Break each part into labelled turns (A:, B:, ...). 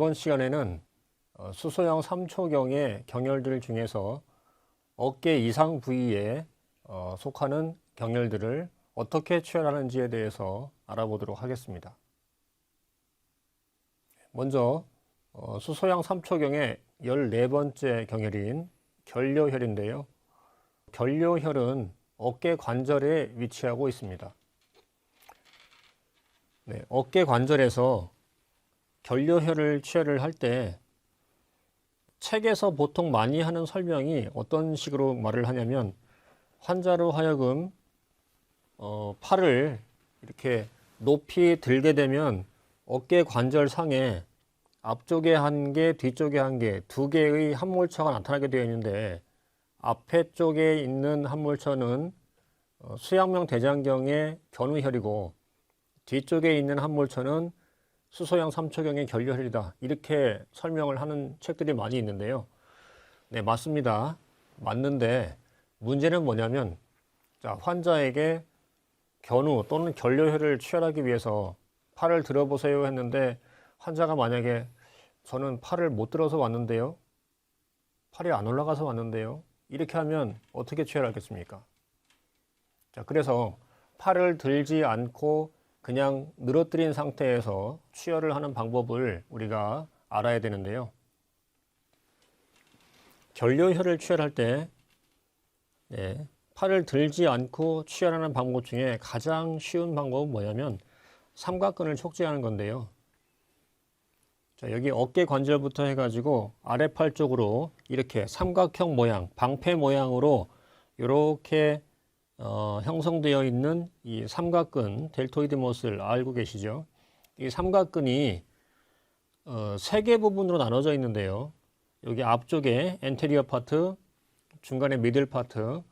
A: 이번 시간에는 수소형 3초경의 경혈들 중에서 어깨 이상 부위에 속하는 경혈들을 어떻게 취혈하는지에 대해서 알아보도록 하겠습니다. 먼저 수소형 3초경의 14번째 경혈인 결뇨혈인데요. 결뇨혈은 어깨 관절에 위치하고 있습니다. 어깨 관절에서 결뇨혈을 취혈을 할 때 책에서 보통 많이 하는 설명이 어떤 식으로 말을 하냐면 환자로 하여금 팔을 이렇게 높이 들게 되면 어깨 관절 상에 앞쪽에 한 개, 뒤쪽에 한 개, 두 개의 함몰처가 나타나게 되어 있는데 앞에 쪽에 있는 함몰처는 수양명 대장경의 견우혈이고 뒤쪽에 있는 함몰처는 수소형 3초경의 결뇨혈이다. 이렇게 설명을 하는 책들이 많이 있는데요. 네, 맞습니다. 맞는데 문제는 뭐냐면 환자에게 견우 또는 결뇨혈을 취혈하기 위해서 팔을 들어보세요 했는데 환자가 만약에 저는 팔을 못 들어서 왔는데요. 팔이 안 올라가서 왔는데요. 이렇게 하면 어떻게 취혈하겠습니까? 그래서 팔을 들지 않고 그냥 늘어뜨린 상태에서 취혈을 하는 방법을 우리가 알아야 되는데요. 결뇨혈을 취혈할 때 팔을 들지 않고 취혈하는 방법 중에 가장 쉬운 방법은 뭐냐면 삼각근을 촉지하는 건데요. 여기 어깨 관절부터 해가지고 아래팔 쪽으로 이렇게 삼각형 모양, 방패 모양으로 이렇게 형성되어 있는 이 삼각근 델토이드 머슬 알고 계시죠? 이 삼각근이 세 개 부분으로 나눠져 있는데요. 여기 앞쪽에 엔테리어 파트, 중간에 미들 파트,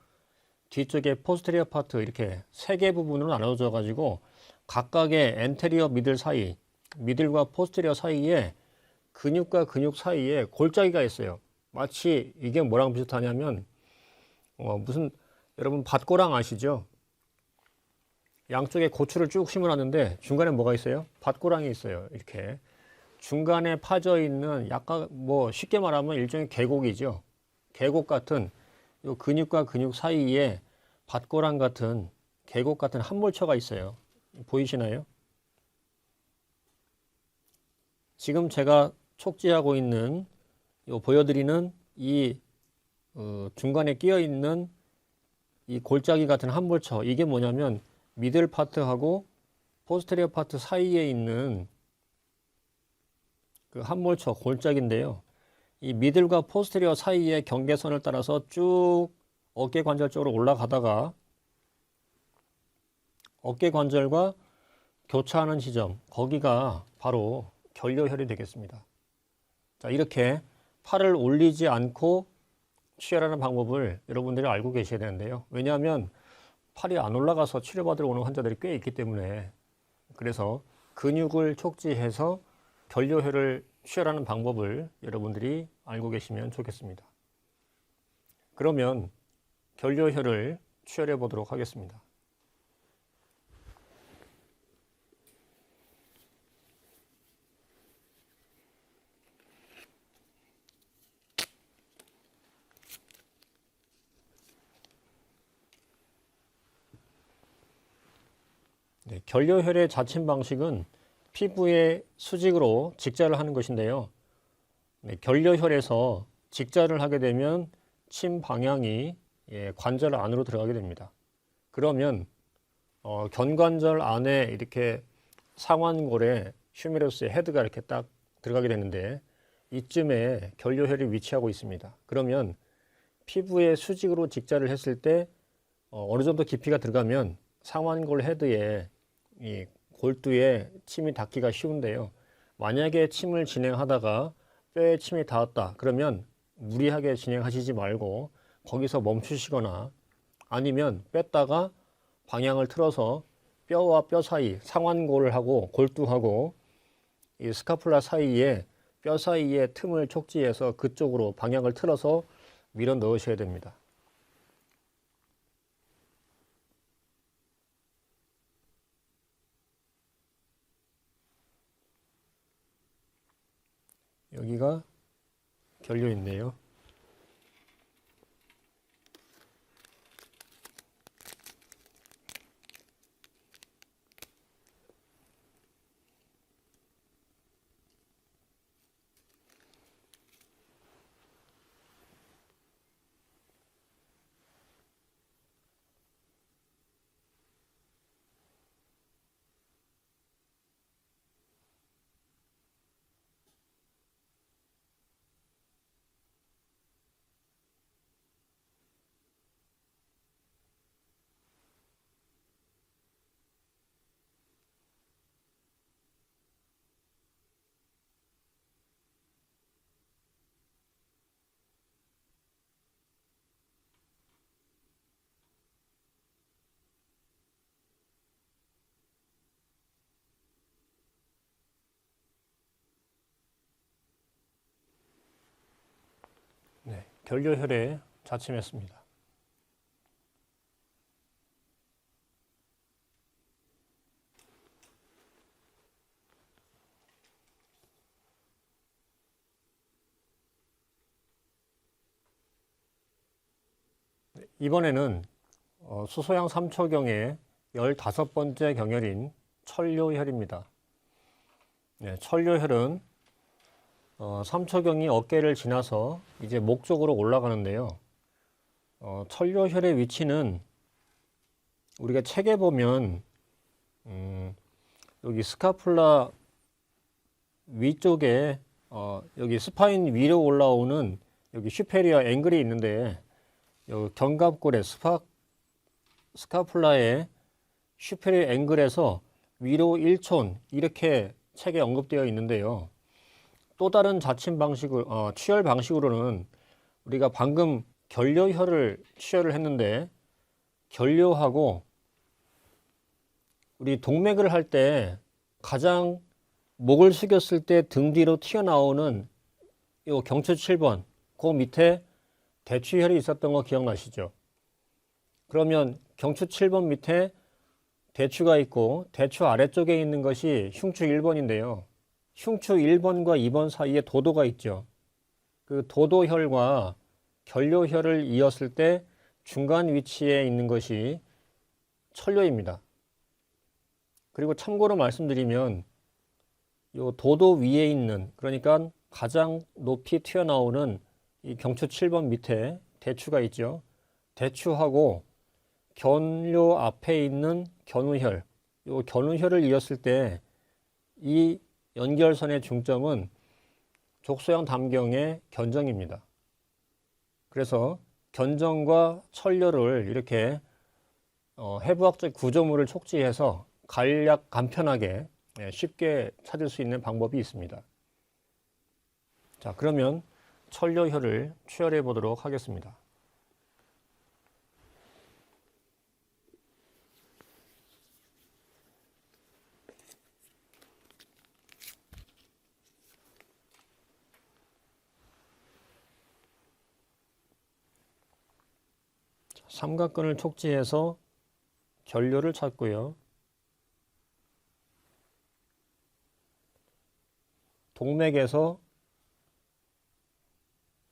A: 뒤쪽에 포스테리어 파트 이렇게 세 개 부분으로 나눠져 가지고 각각의 엔테리어 미들 사이, 미들과 포스테리어 사이에 근육과 근육 사이에 골짜기가 있어요. 마치 이게 뭐랑 비슷하냐면 무슨 여러분 밭고랑 아시죠? 양쪽에 고추를 쭉 심어놨는데 중간에 뭐가 있어요? 밭고랑이 있어요. 이렇게 중간에 파져 있는 약간 쉽게 말하면 일종의 계곡이죠. 계곡 같은 요 근육과 근육 사이에 밭고랑 같은 계곡 같은 함몰처가 있어요. 보이시나요? 지금 제가 촉지하고 있는 보여드리는 이 중간에 끼어 있는 이 골짜기 같은 함몰처, 이게 뭐냐면 미들 파트하고 포스테리어 파트 사이에 있는 그 함몰처 골짜기인데요. 이 미들과 포스테리어 사이의 경계선을 따라서 쭉 어깨 관절 쪽으로 올라가다가 어깨 관절과 교차하는 지점, 거기가 바로 결뇨혈이 되겠습니다. 이렇게 팔을 올리지 않고 취혈하는 방법을 여러분들이 알고 계셔야 되는데요. 왜냐하면 팔이 안 올라가서 치료받으러 오는 환자들이 꽤 있기 때문에, 그래서 근육을 촉지해서 결뇨혈을 취혈하는 방법을 여러분들이 알고 계시면 좋겠습니다. 그러면 결뇨혈을 취혈해 보도록 하겠습니다. 결뇨혈의 자침 방식은 피부에 수직으로 직자를 하는 것인데요. 결뇨혈에서 직자를 하게 되면 침 방향이 관절 안으로 들어가게 됩니다. 그러면 견관절 안에 이렇게 상완골에 휴메러스의 헤드가 이렇게 딱 들어가게 되는데 이쯤에 결뇨혈이 위치하고 있습니다. 그러면 피부에 수직으로 직자를 했을 때 어느 정도 깊이가 들어가면 상완골 헤드에 이 골두에 침이 닿기가 쉬운데요. 만약에 침을 진행하다가 뼈에 침이 닿았다. 그러면 무리하게 진행하시지 말고 거기서 멈추시거나 아니면 뺐다가 방향을 틀어서 뼈와 뼈 사이, 상완골하고 골두하고 이 스카풀라 사이에 뼈 사이에 틈을 촉지해서 그쪽으로 방향을 틀어서 밀어 넣으셔야 됩니다. 여기가 결려인데요. 네, 결려혈에 자침했습니다. 이번에는 수소양 3초경의 15번째 경혈인 천료혈입니다. 네, 천료혈은 3초경이 어깨를 지나서 이제 목 쪽으로 올라가는데요. 천료혈의 위치는 우리가 책에 보면 여기 스카풀라 위쪽에 여기 스파인 위로 올라오는 여기 슈페리어 앵글이 있는데 여기 견갑골의 스카풀라의 슈페리어 앵글에서 위로 1촌 이렇게 책에 언급되어 있는데요. 또 다른 자침 방식을 취혈 방식으로는 우리가 방금 결려혈을 취혈을 했는데 결려하고 우리 동맥을 할 때 가장 목을 숙였을 때 등 뒤로 튀어나오는 요 경추 7번 그 밑에 대추혈이 있었던 거 기억나시죠? 그러면 경추 7번 밑에 대추가 있고 대추 아래쪽에 있는 것이 흉추 1번인데요. 흉추 1번과 2번 사이에 도도가 있죠. 그 도도혈과 결려혈을 이었을 때 중간 위치에 있는 것이 천료입니다. 그리고 참고로 말씀드리면 요 도도 위에 있는, 그러니까 가장 높이 튀어나오는 이 경추 7번 밑에 대추가 있죠. 대추하고 견료 앞에 있는 견우혈, 요 견우혈을 이었을 때 이 연결선의 중점은 족소양 담경의 견정입니다. 그래서 견정과 천료를 이렇게 해부학적 구조물을 촉지해서 간편하게 쉽게 찾을 수 있는 방법이 있습니다. 자, 그러면 천료혈을 취혈해 보도록 하겠습니다. 삼각근을 촉지해서 결료를 찾고요. 동맥에서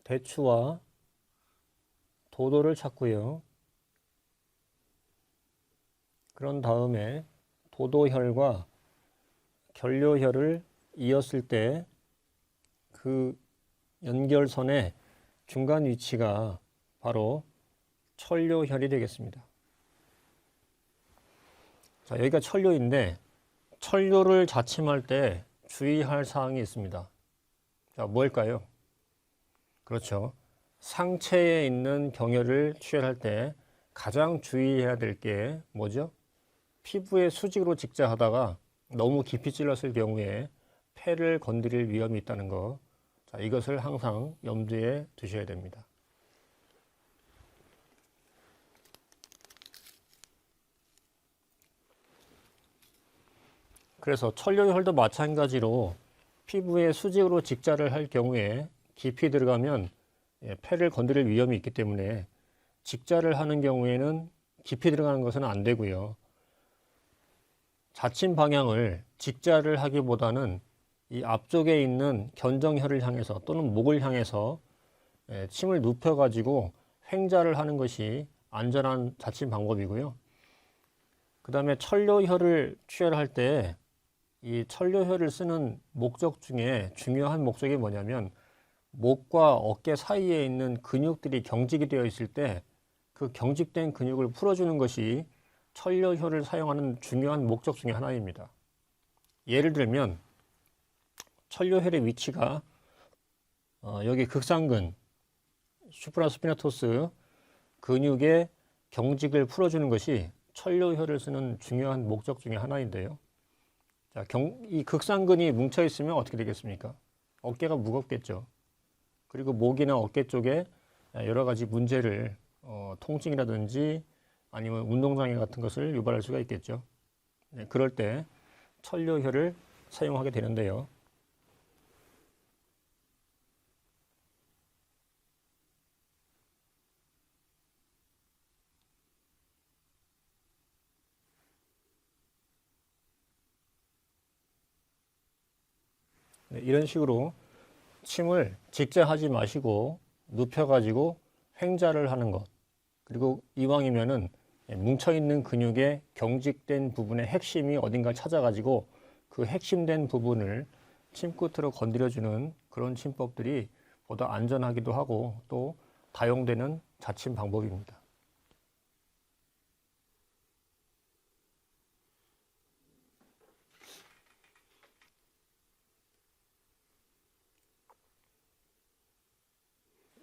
A: 대추와 도도를 찾고요. 그런 다음에 도도혈과 결료혈을 이었을 때 그 연결선의 중간 위치가 바로 천료혈이 되겠습니다. 자, 여기가 천료인데 천료를 자침할 때 주의할 사항이 있습니다. 자, 뭘까요? 그렇죠. 상체에 있는 경혈을 취혈할 때 가장 주의해야 될 게 뭐죠? 피부에 수직으로 직자하다가 너무 깊이 찔렀을 경우에 폐를 건드릴 위험이 있다는 거. 자, 이것을 항상 염두에 두셔야 됩니다. 그래서 천료혈도 마찬가지로 피부에 수직으로 직자를 할 경우에 깊이 들어가면 폐를 건드릴 위험이 있기 때문에 직자를 하는 경우에는 깊이 들어가는 것은 안 되고요. 자침 방향을 직자를 하기보다는 이 앞쪽에 있는 견정혈을 향해서 또는 목을 향해서 침을 눕혀가지고 횡자를 하는 것이 안전한 자침 방법이고요. 그 다음에 천료혈을 취혈할 때 이 천료혈을 쓰는 목적 중에 중요한 목적이 뭐냐면 목과 어깨 사이에 있는 근육들이 경직이 되어 있을 때 그 경직된 근육을 풀어주는 것이 천료혈을 사용하는 중요한 목적 중에 하나입니다. 예를 들면 천료혈의 위치가 여기 극상근, 슈프라스피나토스 근육의 경직을 풀어주는 것이 천료혈을 쓰는 중요한 목적 중에 하나인데요. 자, 이 극상근이 뭉쳐 있으면 어떻게 되겠습니까? 어깨가 무겁겠죠. 그리고 목이나 어깨 쪽에 여러 가지 문제를 통증이라든지 아니면 운동장애 같은 것을 유발할 수가 있겠죠. 네, 그럴 때 천료혈을 사용하게 되는데요. 네, 이런 식으로 침을 직자하지 마시고 눕혀가지고 횡자를 하는 것. 그리고 이왕이면은 뭉쳐있는 근육의 경직된 부분의 핵심이 어딘가 찾아가지고 그 핵심된 부분을 침끝으로 건드려주는 그런 침법들이 보다 안전하기도 하고 또 다용되는 자침 방법입니다.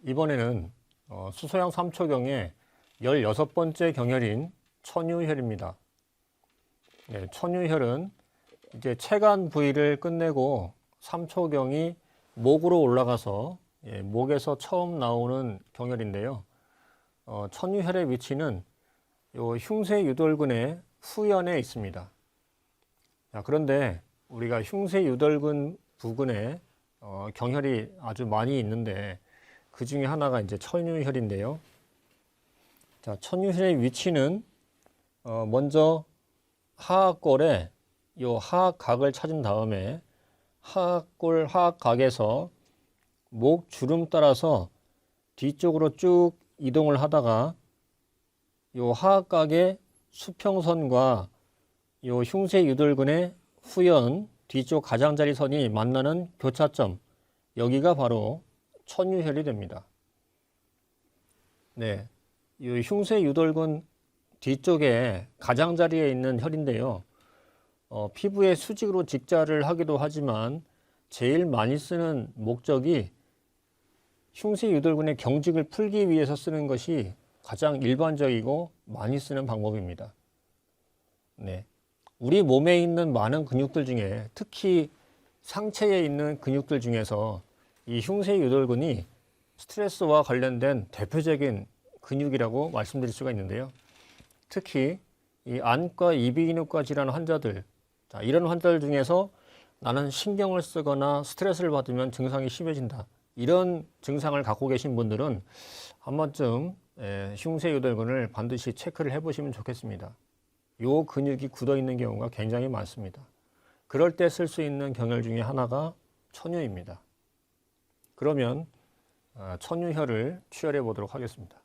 A: 이번에는 수소양 3초경의 16번째 경혈인 천유혈입니다. 네, 천유혈은 이제 체간 부위를 끝내고 3초경이 목으로 올라가서 목에서 처음 나오는 경혈인데요. 천유혈의 위치는 요 흉쇄유돌근의 후연에 있습니다. 자, 그런데 우리가 흉쇄유돌근 부근에 경혈이 아주 많이 있는데 그 중에 하나가 이제 천유혈인데요. 자, 천유혈의 위치는 먼저 하악골에 요 하악각을 찾은 다음에 하악골 하악각에서 목 주름 따라서 뒤쪽으로 쭉 이동을 하다가 요 하악각의 수평선과 요 흉쇄유돌근의 후연 뒤쪽 가장자리 선이 만나는 교차점, 여기가 바로 천유혈이 됩니다. 네, 이 흉쇄유돌근 뒤쪽에 가장자리에 있는 혈인데요. 피부에 수직으로 직자를 하기도 하지만 제일 많이 쓰는 목적이 흉쇄유돌근의 경직을 풀기 위해서 쓰는 것이 가장 일반적이고 많이 쓰는 방법입니다. 네, 우리 몸에 있는 많은 근육들 중에 특히 상체에 있는 근육들 중에서 이 흉쇄유돌근이 스트레스와 관련된 대표적인 근육이라고 말씀드릴 수가 있는데요. 특히 이 안과 이비인후과 질환 환자들, 자, 이런 환자들 중에서 나는 신경을 쓰거나 스트레스를 받으면 증상이 심해진다. 이런 증상을 갖고 계신 분들은 한 번쯤 흉쇄유돌근을 반드시 체크를 해보시면 좋겠습니다. 이 근육이 굳어 있는 경우가 굉장히 많습니다. 그럴 때 쓸 수 있는 경혈 중에 하나가 천유입니다. 그러면 천유혈을 취혈해 보도록 하겠습니다.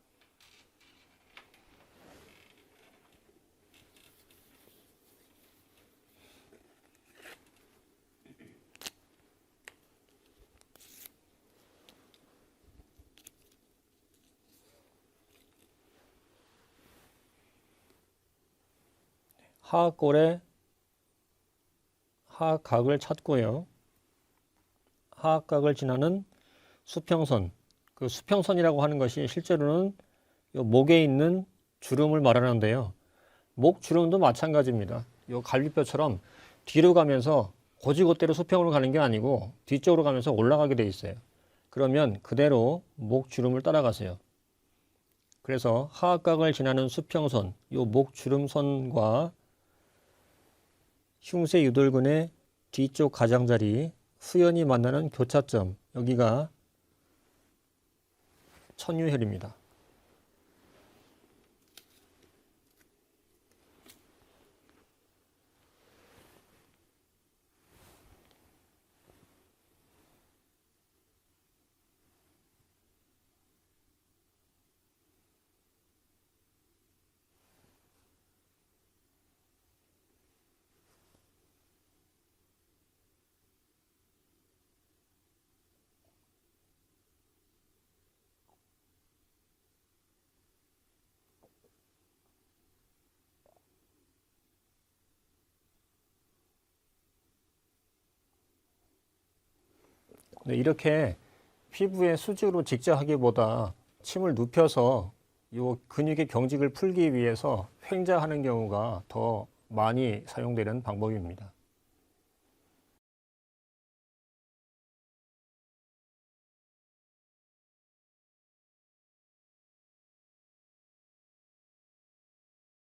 A: 하악골에 하악각을 찾고요. 하악각을 지나는 수평선, 그 수평선이라고 하는 것이 실제로는 요 목에 있는 주름을 말하는데요. 목 주름도 마찬가지입니다. 요 갈비뼈처럼 뒤로 가면서 고지곳대로 수평으로 가는 게 아니고 뒤쪽으로 가면서 올라가게 돼 있어요. 그러면 그대로 목 주름을 따라가세요. 그래서 하악각을 지나는 수평선, 요 목 주름선과 흉쇄유돌근의 뒤쪽 가장자리, 후연이 만나는 교차점, 여기가 천유혈입니다. 네, 이렇게 피부에 수직으로 직자하기보다 침을 눕혀서 이 근육의 경직을 풀기 위해서 횡자하는 경우가 더 많이 사용되는 방법입니다.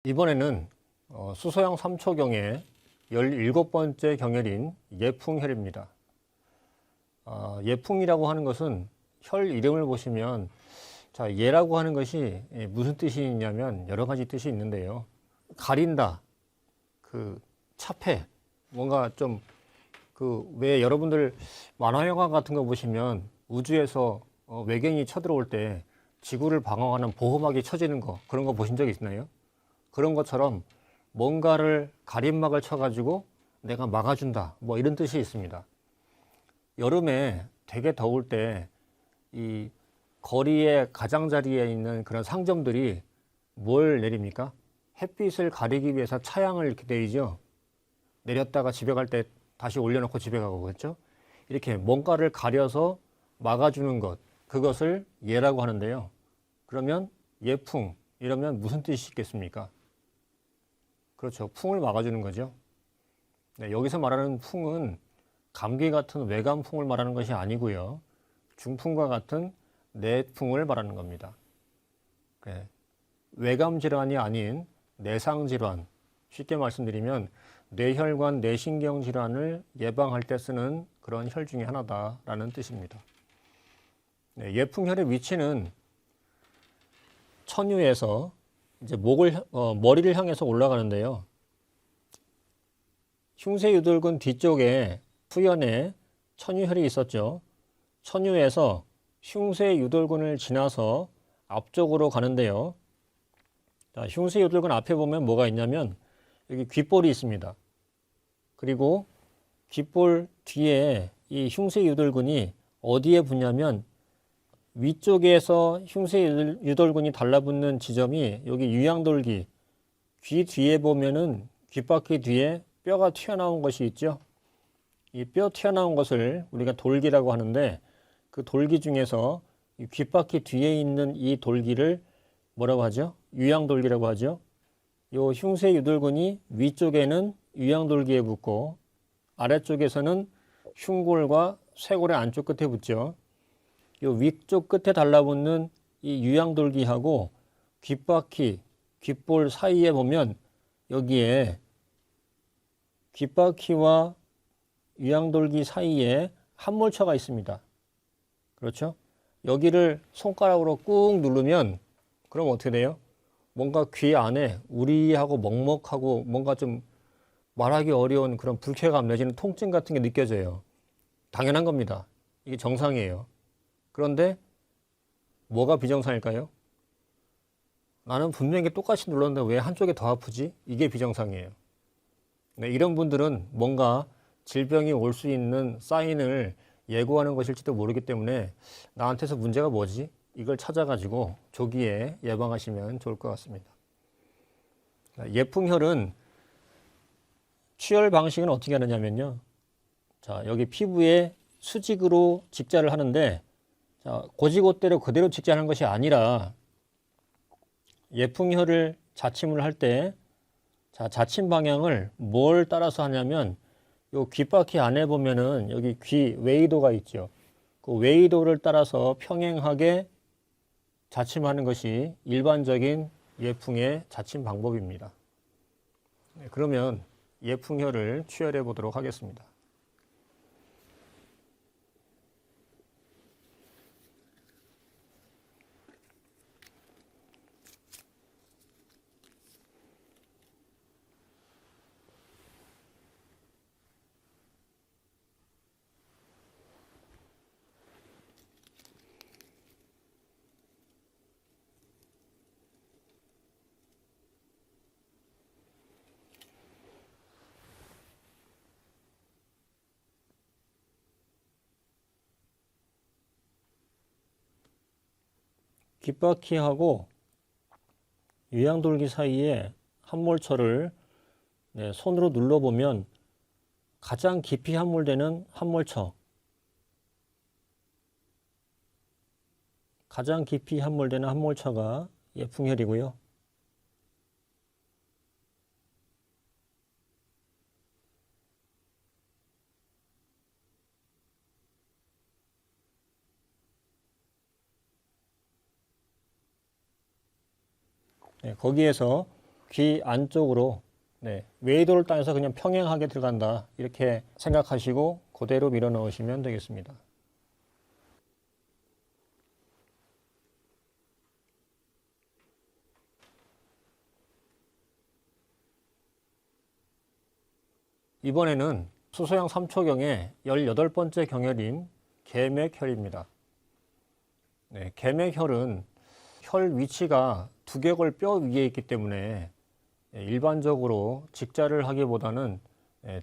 A: 이번에는 수소양 3초경의 17번째 경혈인 예풍혈입니다. 예풍이라고 하는 것은 혈 이름을 보시면 자, 예라고 하는 것이 무슨 뜻이 있냐면 여러 가지 뜻이 있는데요. 가린다, 차폐, 뭔가 좀 왜 여러분들 만화 영화 같은 거 보시면 우주에서 외계인이 쳐들어올 때 지구를 방어하는 보호막이 쳐지는 거, 그런 거 보신 적 있나요? 그런 것처럼 뭔가를 가림막을 쳐가지고 내가 막아준다, 뭐 이런 뜻이 있습니다. 여름에 되게 더울 때 이 거리의 가장자리에 있는 그런 상점들이 뭘 내립니까? 햇빛을 가리기 위해서 차양을 이렇게 내리죠. 내렸다가 집에 갈 때 다시 올려놓고 집에 가고 그렇죠? 이렇게 뭔가를 가려서 막아주는 것, 그것을 예라고 하는데요. 그러면 예풍, 이러면 무슨 뜻이 있겠습니까? 그렇죠. 풍을 막아주는 거죠. 네, 여기서 말하는 풍은 감기 같은 외감풍을 말하는 것이 아니고요. 중풍과 같은 내풍을 말하는 겁니다. 네, 외감 질환이 아닌 내상 질환, 쉽게 말씀드리면 뇌혈관, 뇌신경 질환을 예방할 때 쓰는 그런 혈 중에 하나다라는 뜻입니다. 네, 예풍혈의 위치는 천유에서 이제 머리를 향해서 올라가는데요. 흉쇄유돌근 뒤쪽에 후연에 천유혈이 있었죠. 천유에서 흉쇄유돌근을 지나서 앞쪽으로 가는데요. 자, 흉쇄유돌근 앞에 보면 뭐가 있냐면 여기 귓볼이 있습니다. 그리고 귓볼 뒤에 이 흉쇄유돌근이 어디에 붙냐면 위쪽에서 흉쇄유돌근이 달라붙는 지점이 여기 유양돌기, 귀 뒤에 보면은 귓바퀴 뒤에 뼈가 튀어나온 것이 있죠. 이 뼈 튀어나온 것을 우리가 돌기라고 하는데 그 돌기 중에서 이 귓바퀴 뒤에 있는 이 돌기를 뭐라고 하죠? 유양돌기라고 하죠. 이 흉쇄유돌근이 위쪽에는 유양돌기에 붙고 아래쪽에서는 흉골과 쇄골의 안쪽 끝에 붙죠. 이 위쪽 끝에 달라붙는 이 유양돌기하고 귓바퀴, 귓볼 사이에 보면 여기에 귓바퀴와 유양돌기 사이에 함몰처가 있습니다. 그렇죠? 여기를 손가락으로 꾹 누르면 그럼 어떻게 돼요? 뭔가 귀 안에 우리하고 먹먹하고 뭔가 좀 말하기 어려운 그런 불쾌감 내지는 통증 같은 게 느껴져요. 당연한 겁니다. 이게 정상이에요. 그런데 뭐가 비정상일까요? 나는 분명히 똑같이 눌렀는데 왜 한쪽이 더 아프지? 이게 비정상이에요. 네, 이런 분들은 뭔가 질병이 올 수 있는 사인을 예고하는 것일지도 모르기 때문에 나한테서 문제가 뭐지? 이걸 찾아가지고 조기에 예방하시면 좋을 것 같습니다. 예풍혈은 취혈 방식은 어떻게 하느냐면요. 자, 여기 피부에 수직으로 직자를 하는데 자, 고지고대로 그대로 직자하는 것이 아니라 예풍혈을 자침을 할 때 자, 자침 방향을 뭘 따라서 하냐면 요 귓바퀴 안에 보면은 여기 귀 웨이도가 있죠. 그 웨이도를 따라서 평행하게 자침하는 것이 일반적인 예풍의 자침 방법입니다. 네, 그러면 예풍혈을 취혈해 보도록 하겠습니다. 귓바퀴하고 유양돌기 사이에 함몰처를 손으로 눌러보면 가장 깊이 함몰되는 함몰처, 가장 깊이 함몰되는 함몰처가 예풍혈이고요. 네, 거기에서 귀 안쪽으로 외이도를 따서 그냥 평행하게 들어간다 이렇게 생각하시고 그대로 밀어 넣으시면 되겠습니다. 이번에는 수소양 3초경의 18번째 경혈인 계맥혈입니다. 네, 계맥혈은 혈 위치가 두개골 뼈 위에 있기 때문에 일반적으로 직자를 하기보다는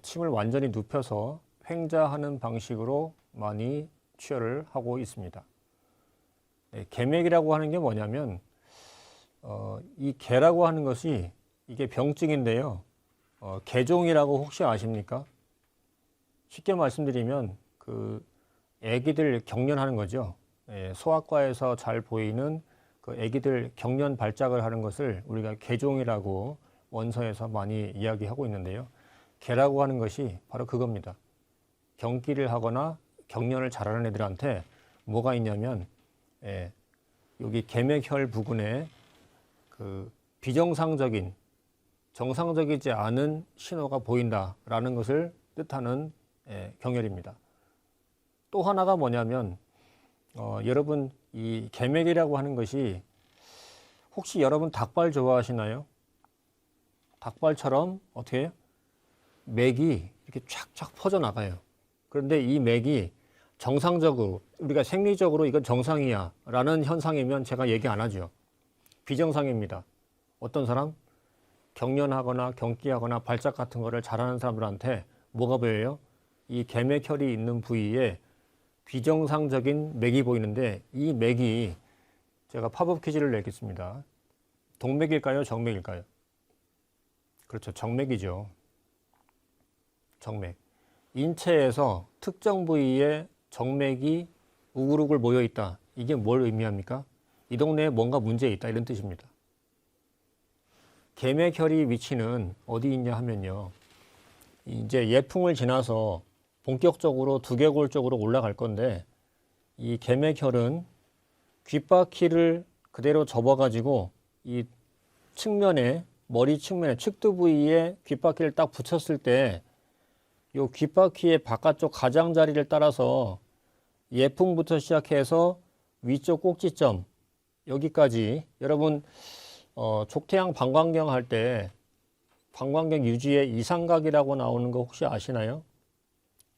A: 침을 완전히 눕혀서 횡자하는 방식으로 많이 취혈을 하고 있습니다. 계맥이라고 하는 게 뭐냐면 이 계라고 하는 것이 이게 병증인데요. 계종이라고 혹시 아십니까? 쉽게 말씀드리면 그 아기들 경련하는 거죠. 소아과에서 잘 보이는 그 아기들 경련 발작을 하는 것을 우리가 계종이라고 원서에서 많이 이야기하고 있는데요. 계라고 하는 것이 바로 그겁니다. 경기를 하거나 경련을 잘하는 애들한테 뭐가 있냐면 여기 계맥혈 부근에 그 비정상적인 정상적이지 않은 신호가 보인다라는 것을 뜻하는 경혈입니다. 또 하나가 뭐냐면 여러분 이 계맥이라고 하는 것이 혹시 여러분 닭발 좋아하시나요? 닭발처럼 어떻게 해요? 맥이 이렇게 쫙쫙 퍼져나가요. 그런데 이 맥이 정상적으로 우리가 생리적으로 이건 정상이야 라는 현상이면 제가 얘기 안 하죠. 비정상입니다. 어떤 사람? 경련하거나 경기하거나 발작 같은 거를 잘하는 사람들한테 뭐가 보여요? 이 계맥혈이 있는 부위에 비정상적인 맥이 보이는데 이 맥이 제가 팝업 퀴즈를 내겠습니다. 동맥일까요? 정맥일까요? 그렇죠. 정맥이죠. 정맥. 인체에서 특정 부위에 정맥이 우글우글 모여 있다. 이게 뭘 의미합니까? 이 동네에 뭔가 문제 있다 이런 뜻입니다. 계맥혈이 위치는 어디 있냐 하면요. 이제 예풍을 지나서 본격적으로 두개골 쪽으로 올라갈 건데 이 계맥혈은 귓바퀴를 그대로 접어가지고 이 측면에 머리 측면에 측두 부위에 귓바퀴를 딱 붙였을 때 이 귓바퀴의 바깥쪽 가장자리를 따라서 예풍부터 시작해서 위쪽 꼭지점 여기까지 여러분 족태양 방광경 할 때 방광경 유지에 이상각이라고 나오는 거 혹시 아시나요?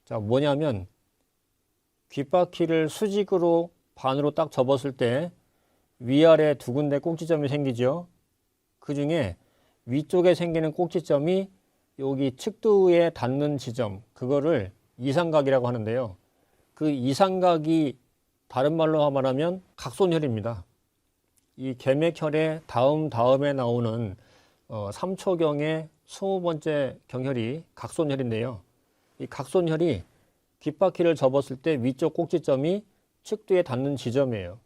A: 자, 뭐냐면 귓바퀴를 수직으로 반으로 딱 접었을 때 위아래 두 군데 꼭지점이 생기죠. 그 중에 위쪽에 생기는 꼭지점이 여기 측두에 닿는 지점, 그거를 이상각이라고 하는데요. 그 이상각이 다른 말로 말하면 각손혈입니다. 이 계맥혈의 다음에 나오는 3초경의 20번째 경혈이 각손혈인데요. 이 각손혈이 귓바퀴를 접었을 때 위쪽 꼭지점이 측두에 닿는 지점이에요.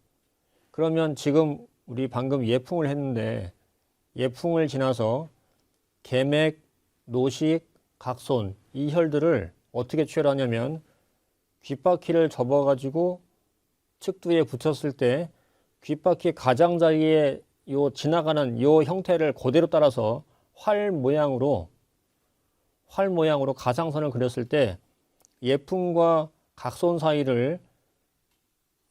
A: 그러면 지금 우리 방금 예풍을 했는데 예풍을 지나서 계맥, 노식, 각손 이 혈들을 어떻게 취혈하냐면 귓바퀴를 접어가지고 측두에 붙였을 때 귓바퀴 가장자리에 요 지나가는 요 형태를 그대로 따라서 활 모양으로 가상선을 그렸을 때 예풍과 각손 사이를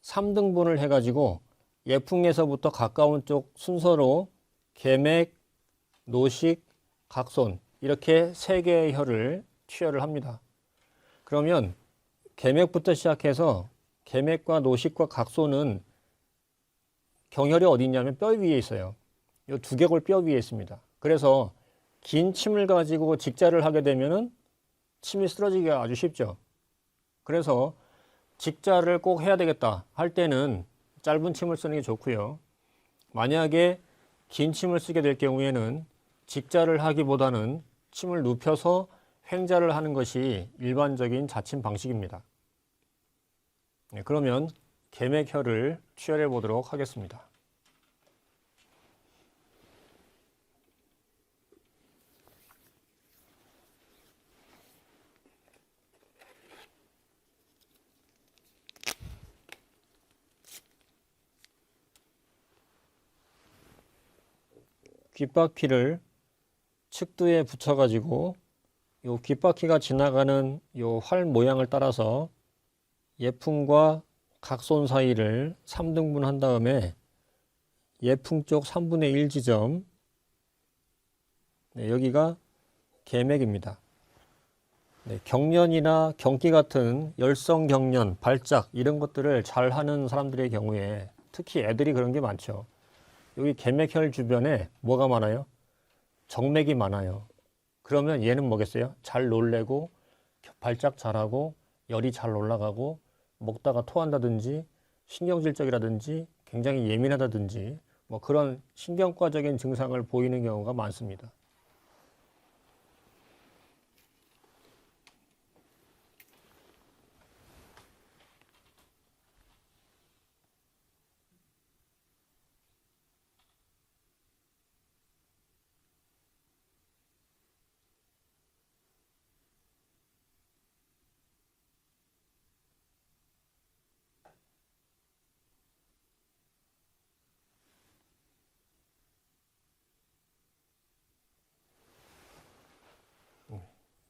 A: 3등분을 해가지고 예풍에서부터 가까운 쪽 순서로 계맥, 노식, 각손 이렇게 세 개의 혈을 취혈을 합니다. 그러면 계맥부터 시작해서 계맥과 노식과 각손은 경혈이 어디 있냐면 뼈 위에 있어요. 이 두개골 뼈 위에 있습니다. 그래서 긴 침을 가지고 직자를 하게 되면은 침이 쓰러지기가 아주 쉽죠. 그래서 직자를 꼭 해야 되겠다 할 때는 짧은 침을 쓰는 게 좋고요. 만약에 긴 침을 쓰게 될 경우에는 직자를 하기보다는 침을 눕혀서 횡자를 하는 것이 일반적인 자침 방식입니다. 그러면 계맥혈을 치열해 보도록 하겠습니다. 귓바퀴를 측두에 붙여가지고 요 귓바퀴가 지나가는 요 활 모양을 따라서 예풍과 각손 사이를 3등분 한 다음에 예풍 쪽 3분의 1 지점, 여기가 계맥입니다. 경련이나 경기 같은 열성 경련, 발작 이런 것들을 잘 하는 사람들의 경우에 특히 애들이 그런 게 많죠. 여기 계맥혈 주변에 뭐가 많아요? 정맥이 많아요. 그러면 얘는 뭐겠어요? 잘 놀래고 발작 잘하고 열이 잘 올라가고 먹다가 토한다든지 신경질적이라든지 굉장히 예민하다든지 뭐 그런 신경과적인 증상을 보이는 경우가 많습니다.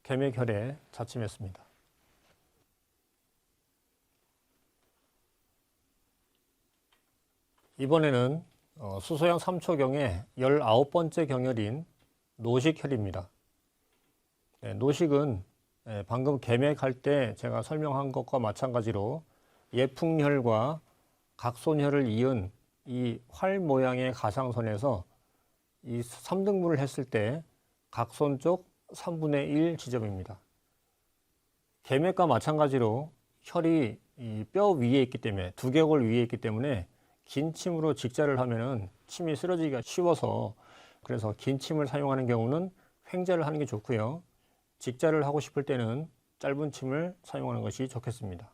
A: 계맥혈에 자침했습니다. 이번에는 수소양 3초경의 19번째 경혈인 노식혈입니다. 노식은 방금 계맥할 때 제가 설명한 것과 마찬가지로 예풍혈과 각손혈을 이은 이 활 모양의 가상선에서 이 3등분을 했을 때 각손 쪽 3분의 1 지점입니다. 계맥과 마찬가지로 혈이 이 뼈 위에 있기 때문에 두개골 위에 있기 때문에 긴 침으로 직자를 하면은 침이 쓰러지기가 쉬워서 그래서 긴 침을 사용하는 경우는 횡자를 하는 게 좋고요. 직자를 하고 싶을 때는 짧은 침을 사용하는 것이 좋겠습니다.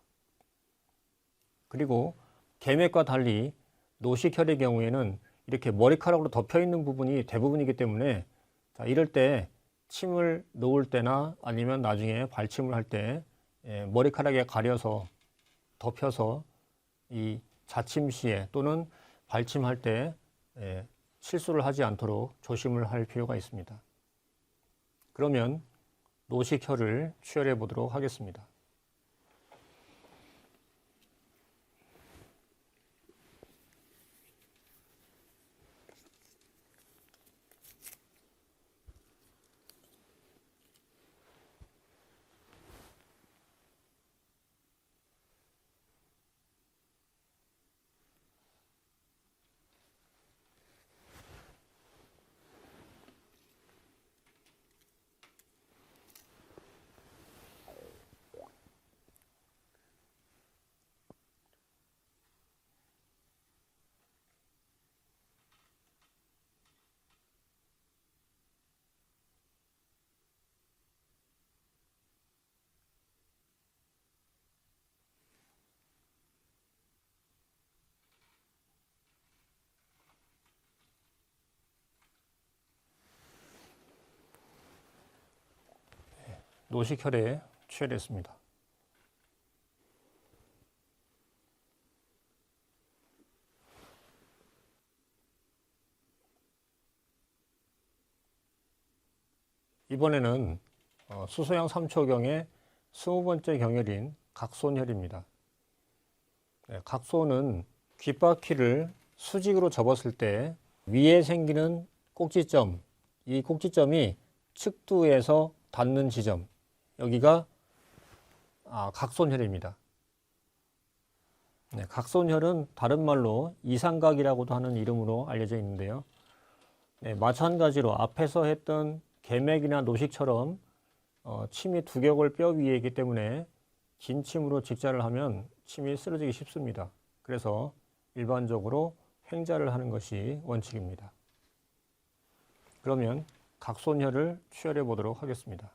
A: 그리고 계맥과 달리 노식혈의 경우에는 이렇게 머리카락으로 덮여 있는 부분이 대부분이기 때문에 이럴 때 침을 놓을 때나 아니면 나중에 발침을 할 때 머리카락에 가려서 덮여서 이 자침 시에 또는 발침할 때 실수를 하지 않도록 조심을 할 필요가 있습니다. 그러면 노식혈을 치열해 보도록 하겠습니다. 노식혈에 치열했습니다. 이번에는 수소양 3초경의 20번째 경혈인 각손혈입니다. 각손은 귓바퀴를 수직으로 접었을 때 위에 생기는 꼭지점, 이 꼭지점이 측두에서 닿는 지점, 여기가 각손혈입니다. 각손혈은 다른 말로 이상각이라고도 하는 이름으로 알려져 있는데요. 마찬가지로 앞에서 했던 계맥이나 노식처럼 침이 두개골 뼈 위에 있기 때문에 긴 침으로 직자를 하면 침이 쓰러지기 쉽습니다. 그래서 일반적으로 횡자를 하는 것이 원칙입니다. 그러면 각손혈을 치열해 보도록 하겠습니다.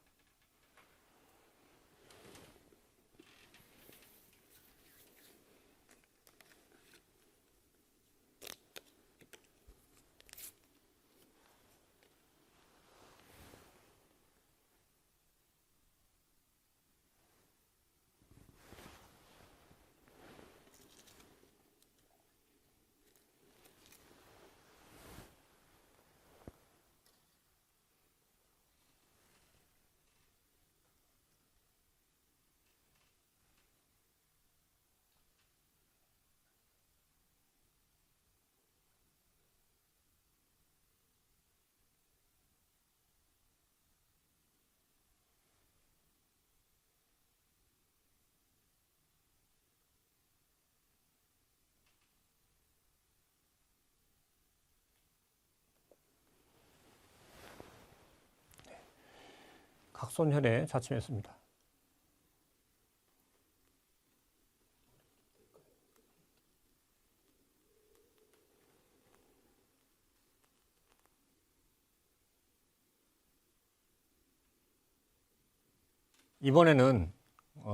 A: 탁손혈에 자침했습니다. 이번에는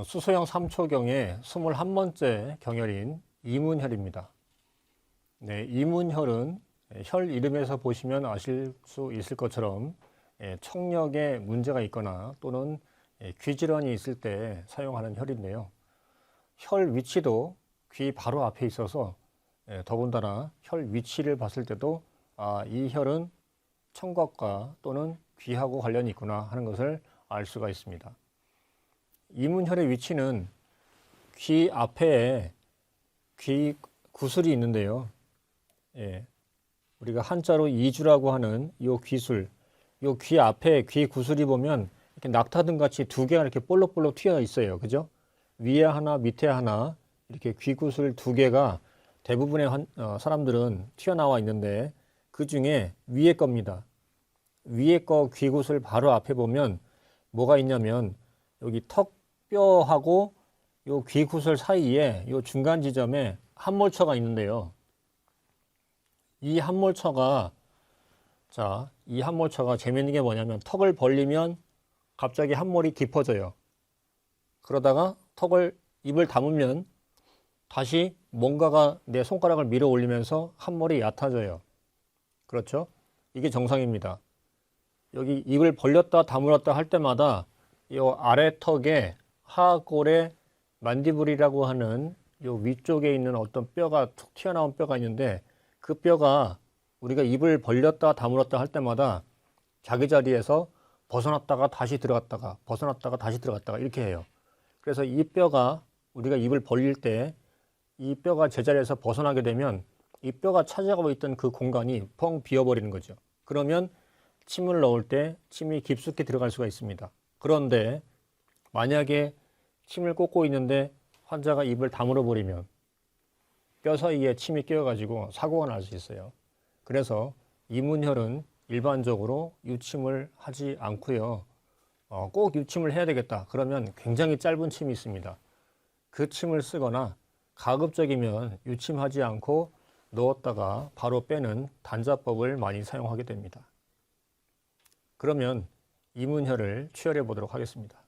A: 수소형 3초경의 21번째 경혈인 이문혈입니다. 네, 이문혈은 혈 이름에서 보시면 아실 수 있을 것처럼 청력에 문제가 있거나 또는 귀질환이 있을 때 사용하는 혈인데요. 혈 위치도 귀 바로 앞에 있어서 더군다나 혈 위치를 봤을 때도 이 혈은 청각과 또는 귀하고 관련이 있구나 하는 것을 알 수가 있습니다. 이문혈의 위치는 귀 앞에 귀 구슬이 있는데요. 우리가 한자로 이주라고 하는 이 귀술, 이 귀 앞에 귀 구슬이 보면 이렇게 낙타등 같이 두 개가 이렇게 볼록볼록 튀어 있어요. 그죠? 위에 하나, 밑에 하나 이렇게 귀 구슬 두 개가 대부분의 사람들은 튀어나와 있는데 그 중에 위에 겁니다. 위에 거 귀 구슬 바로 앞에 보면 뭐가 있냐면 여기 턱뼈하고 요 귀 구슬 사이에 요 중간 지점에 함몰처가 있는데요. 이 함몰처가 재밌는 게 뭐냐면 턱을 벌리면 갑자기 함몰이 깊어져요. 그러다가 입을 다물면 다시 뭔가가 내 손가락을 밀어 올리면서 함몰이 얕아져요. 그렇죠? 이게 정상입니다. 여기 입을 벌렸다 다물었다 할 때마다 이 아래 턱에 하골에 만디불이라고 하는 이 위쪽에 있는 어떤 뼈가 툭 튀어나온 뼈가 있는데 그 뼈가 우리가 입을 벌렸다 다물었다 할 때마다 자기 자리에서 벗어났다가 다시 들어갔다가 벗어났다가 다시 들어갔다가 이렇게 해요. 그래서 이 뼈가 우리가 입을 벌릴 때 이 뼈가 제자리에서 벗어나게 되면 이 뼈가 차지하고 있던 그 공간이 펑 비어버리는 거죠. 그러면 침을 넣을 때 침이 깊숙이 들어갈 수가 있습니다. 그런데 만약에 침을 꽂고 있는데 환자가 입을 다물어 버리면 뼈 사이에 침이 끼어가지고 사고가 날 수 있어요. 그래서 이문혈은 일반적으로 유침을 하지 않고요. 꼭 유침을 해야 되겠다. 그러면 굉장히 짧은 침이 있습니다. 그 침을 쓰거나 가급적이면 유침하지 않고 넣었다가 바로 빼는 단자법을 많이 사용하게 됩니다. 그러면 이문혈을 취혈해 보도록 하겠습니다.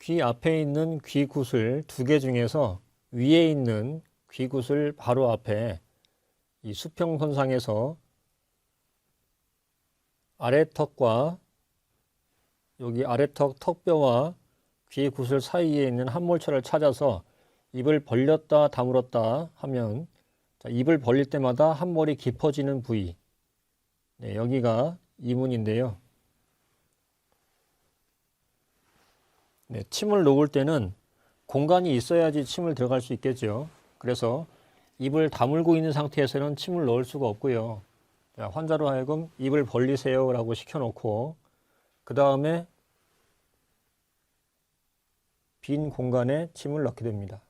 A: 귀 앞에 있는 귀 구슬 두 개 중에서 위에 있는 귀 구슬 바로 앞에 이 수평선상에서 아래턱과 여기 아래턱 턱뼈와 귀 구슬 사이에 있는 함몰처를 찾아서 입을 벌렸다 다물었다 하면 입을 벌릴 때마다 함몰이 깊어지는 부위, 여기가 이문인데요. 침을 놓을 때는 공간이 있어야지 침을 들어갈 수 있겠죠. 그래서 입을 다물고 있는 상태에서는 침을 넣을 수가 없고요. 환자로 하여금 입을 벌리세요 라고 시켜놓고 그 다음에 빈 공간에 침을 넣게 됩니다.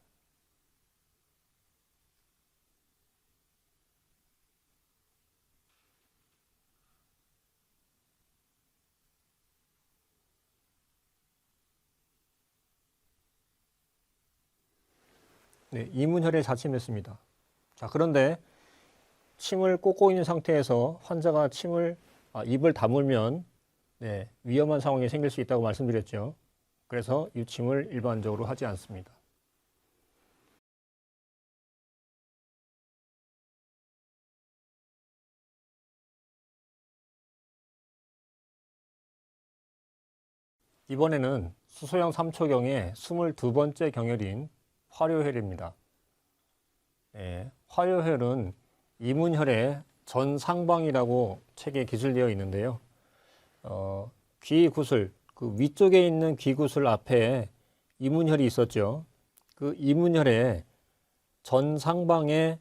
A: 이문혈에 자침했습니다. 그런데 침을 꽂고 있는 상태에서 환자가 입을 다물면 위험한 상황이 생길 수 있다고 말씀드렸죠. 그래서 유침을 일반적으로 하지 않습니다. 이번에는 수소형 3초경의 22번째 경혈인 화료혈입니다. 화료혈은 이문혈의 전상방이라고 책에 기술되어 있는데요. 귀 구슬, 그 위쪽에 있는 귀 구슬 앞에 이문혈이 있었죠. 그 이문혈의 전상방의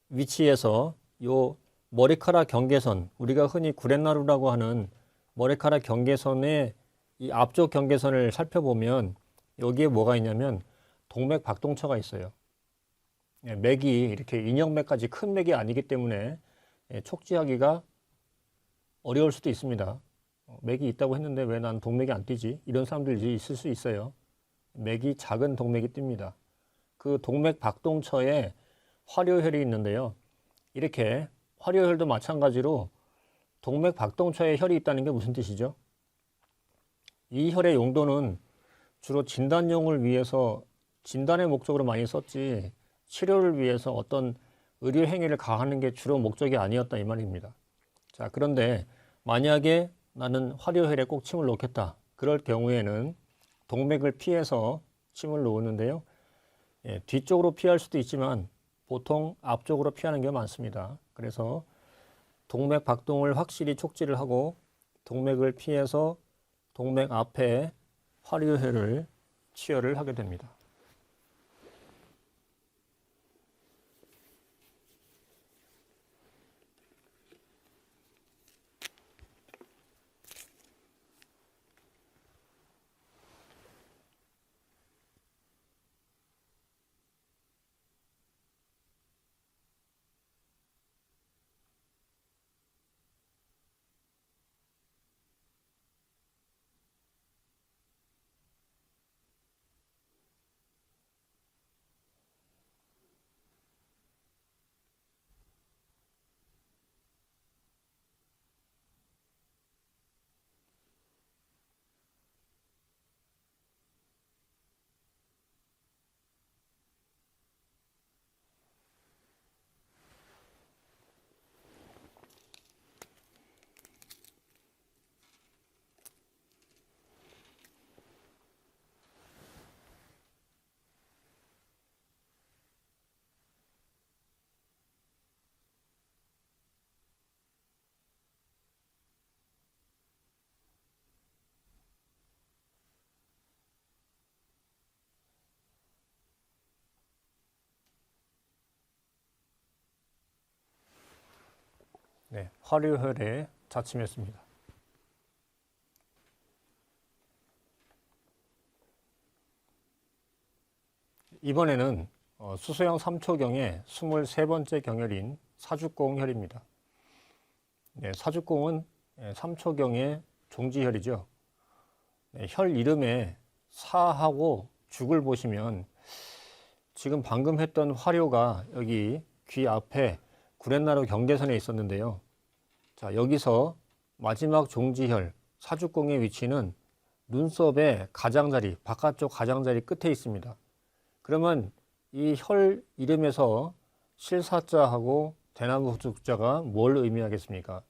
A: 위치에서 요 머리카락 경계선, 우리가 흔히 구렛나루라고 하는 머리카락 경계선의 이 앞쪽 경계선을 살펴보면 여기에 뭐가 있냐면 동맥 박동처가 있어요. 맥이 이렇게 인형맥까지 큰 맥이 아니기 때문에 촉지하기가 어려울 수도 있습니다. 맥이 있다고 했는데 왜 난 동맥이 안 뛰지? 이런 사람들이 있을 수 있어요. 맥이 작은 동맥이 뜹니다. 그 동맥 박동처에 화려혈이 있는데요. 이렇게 화려혈도 마찬가지로 동맥 박동처에 혈이 있다는 게 무슨 뜻이죠? 이 혈의 용도는 주로 진단용을 위해서 진단의 목적으로 많이 썼지 치료를 위해서 어떤 의료 행위를 가하는 게 주로 목적이 아니었다 이 말입니다. 자, 그런데 만약에 나는 화려혈에 꼭 침을 놓겠다. 그럴 경우에는 동맥을 피해서 침을 놓는데요. 뒤쪽으로 피할 수도 있지만 보통 앞쪽으로 피하는 게 많습니다. 그래서 동맥 박동을 확실히 촉지를 하고 동맥을 피해서 동맥 앞에 화려혈을 치열을 하게 됩니다. 네, 화려혈에 자침했습니다. 이번에는 수소형 3초경의 23번째 경혈인 사죽공혈입니다. 네, 사죽공은 3초경의 종지혈이죠. 네, 혈 이름에 사하고 죽을 보시면 지금 방금 했던 화료가 여기 귀 앞에 구렛나루 경계선에 있었는데요. 자, 여기서 마지막 종지혈 사죽공의 위치는 눈썹의 가장자리, 바깥쪽 가장자리 끝에 있습니다. 그러면 이 혈 이름에서 실사자하고 대나무 죽자가 뭘 의미하겠습니까?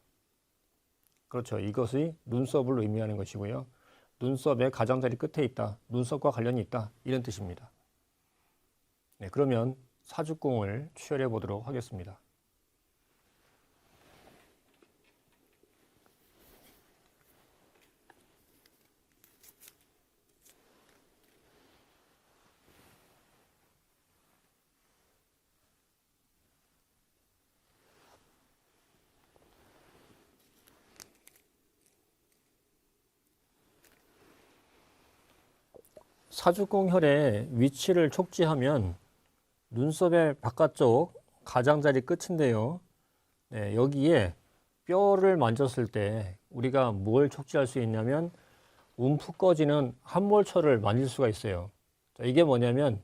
A: 그렇죠. 이것이 눈썹을 의미하는 것이고요. 눈썹의 가장자리 끝에 있다. 눈썹과 관련이 있다. 이런 뜻입니다. 네, 그러면 사죽공을 추혈해 보도록 하겠습니다. 사죽공혈의 위치를 촉지하면 눈썹의 바깥쪽 가장자리 끝인데요. 네, 여기에 뼈를 만졌을 때 우리가 뭘 촉지할 수 있냐면 움푹 꺼지는 함몰처를 만질 수가 있어요. 자, 이게 뭐냐면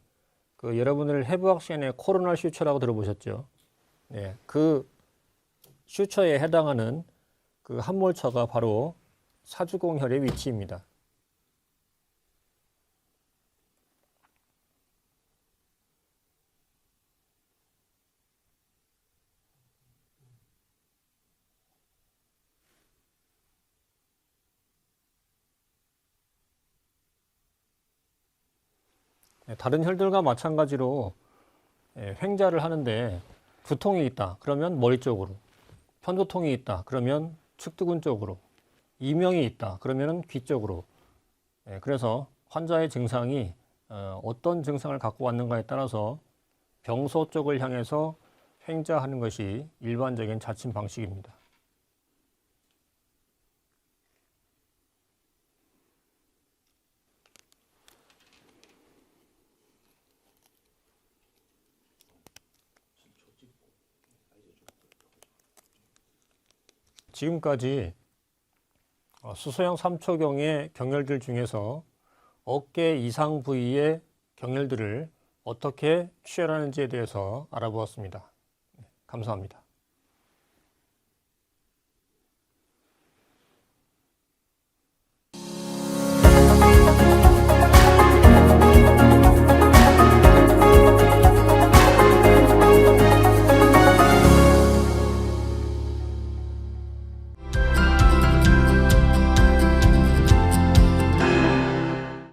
A: 여러분들 해부학 시간에 코로날 슈처라고 들어보셨죠? 네, 그 슈처에 해당하는 그 함몰처가 바로 사주공혈의 위치입니다. 다른 혈들과 마찬가지로 횡자를 하는데 두통이 있다. 그러면 머리 쪽으로. 편두통이 있다. 그러면 측두근 쪽으로. 이명이 있다. 그러면 귀 쪽으로. 그래서 환자의 증상이 어떤 증상을 갖고 왔는가에 따라서 병소 쪽을 향해서 횡자하는 것이 일반적인 자침 방식입니다. 지금까지 수소형 3초경의 경혈들 중에서 어깨 이상 부위의 경혈들을 어떻게 취혈하는지에 대해서 알아보았습니다. 감사합니다.